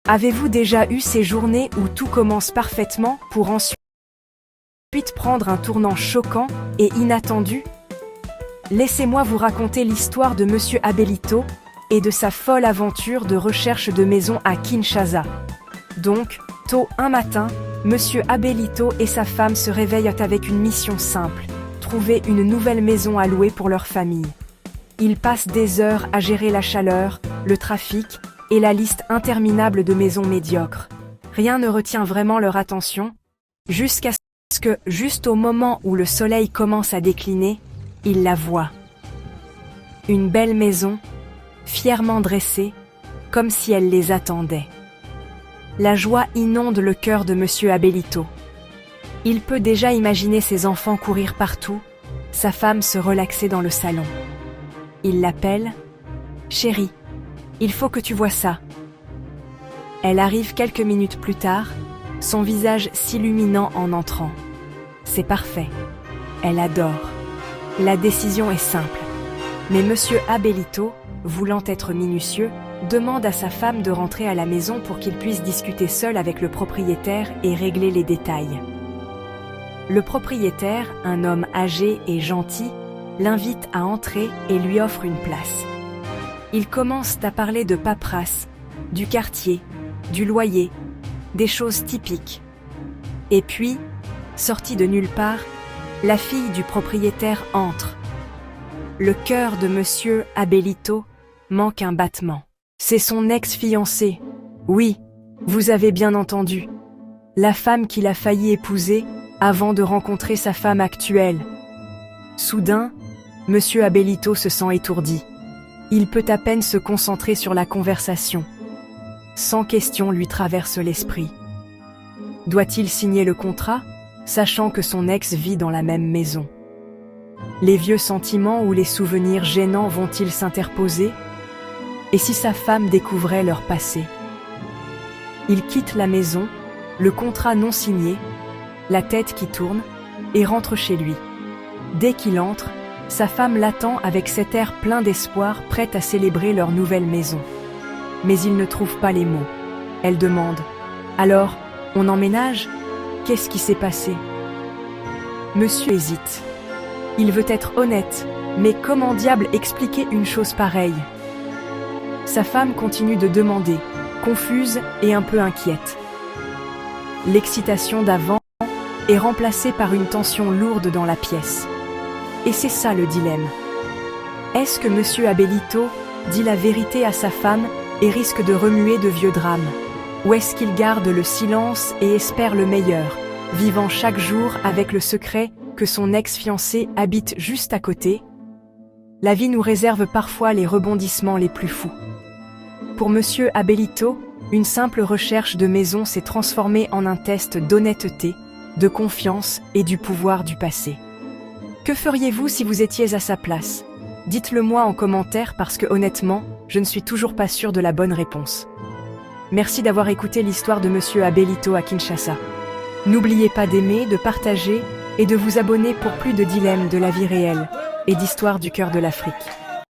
Avez-vous déjà eu ces journées où tout commence parfaitement pour ensuite prendre un tournant choquant et inattendu? Laissez-moi vous raconter l'histoire de Monsieur Abelito et de sa folle aventure de recherche de maison à Kinshasa. Donc, tôt un matin, Monsieur Abelito et sa femme se réveillent avec une mission simple: trouver une nouvelle maison à louer pour leur famille. Ils passent des heures à gérer la chaleur, le trafic et la liste interminable de maisons médiocres. Rien ne retient vraiment leur attention, jusqu'à ce que, juste au moment où le soleil commence à décliner, ils la voient. Une belle maison, fièrement dressée, comme si elle les attendait. La joie inonde le cœur de Monsieur Abelito. Il peut déjà imaginer ses enfants courir partout, sa femme se relaxer dans le salon. Il l'appelle « Chérie, il faut que tu vois ça ». Elle arrive quelques minutes plus tard, son visage s'illuminant en entrant. C'est parfait. Elle adore. La décision est simple. Mais Monsieur Abelito, voulant être minutieux, demande à sa femme de rentrer à la maison pour qu'il puisse discuter seul avec le propriétaire et régler les détails. Le propriétaire, un homme âgé et gentil, l'invite à entrer et lui offre une place. Ils commencent à parler de paperasse, du quartier, du loyer, des choses typiques. Et puis, sortie de nulle part, la fille du propriétaire entre. Le cœur de Monsieur Abelito manque un battement. C'est son ex-fiancée. Oui, vous avez bien entendu. La femme qu'il a failli épouser avant de rencontrer sa femme actuelle. Soudain, Monsieur Abelito se sent étourdi. Il peut à peine se concentrer sur la conversation. 100 questions lui traversent l'esprit. Doit-il signer le contrat, sachant que son ex vit dans la même maison? Les vieux sentiments ou les souvenirs gênants vont-ils s'interposer? Et si sa femme découvrait leur passé? Il quitte la maison, le contrat non signé, la tête qui tourne, et rentre chez lui. Dès qu'il entre, sa femme l'attend avec cet air plein d'espoir, prête à célébrer leur nouvelle maison. Mais il ne trouve pas les mots. Elle demande « Alors, on emménage? Qu'est-ce qui s'est passé ?» Monsieur hésite. Il veut être honnête, mais comment diable expliquer une chose pareille? Sa femme continue de demander, confuse et un peu inquiète. L'excitation d'avant est remplacée par une tension lourde dans la pièce. Et c'est ça le dilemme. Est-ce que Monsieur Abelito dit la vérité à sa femme et risque de remuer de vieux drames? Ou est-ce qu'il garde le silence et espère le meilleur, vivant chaque jour avec le secret que son ex-fiancé habite juste à côté? La vie nous réserve parfois les rebondissements les plus fous. Pour Monsieur Abelito, une simple recherche de maison s'est transformée en un test d'honnêteté, de confiance et du pouvoir du passé. Que feriez-vous si vous étiez à sa place? Dites-le moi en commentaire parce que honnêtement, je ne suis toujours pas sûre de la bonne réponse. Merci d'avoir écouté l'histoire de Monsieur Abelito à Kinshasa. N'oubliez pas d'aimer, de partager et de vous abonner pour plus de dilemmes de la vie réelle et d'histoires du cœur de l'Afrique.